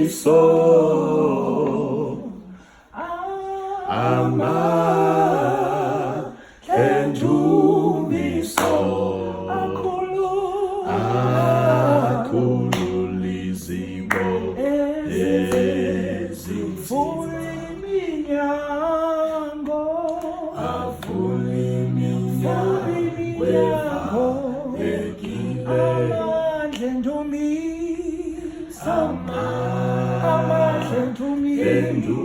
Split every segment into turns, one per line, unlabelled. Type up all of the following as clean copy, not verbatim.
Alendumiso Alendumiso Akhululizibo
Eziminyango
Avuli iminyango evalekile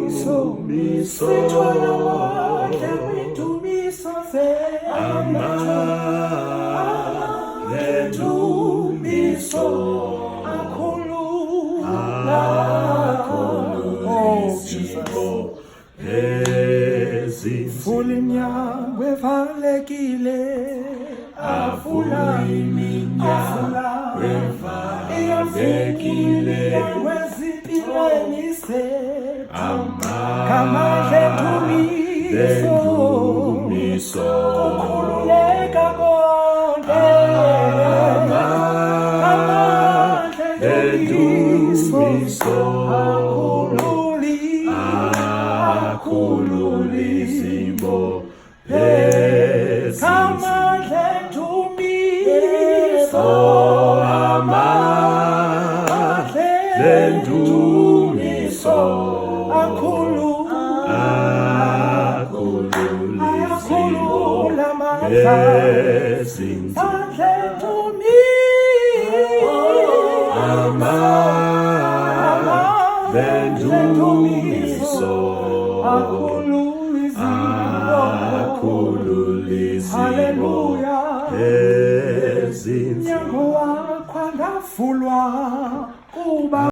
Alendumiso Sithola amandla kwindumiso
Alendumiso Akhululizibo
Vula iminyango evalekile
Avula iminyango evalekile
wezimpilweni zethu
Alendumiso
ukhululeka konke
Alendumiso Akhululizibo Alendumiso
Hallelujah.
Ezinzima
Nyango wakho angavulwa kuba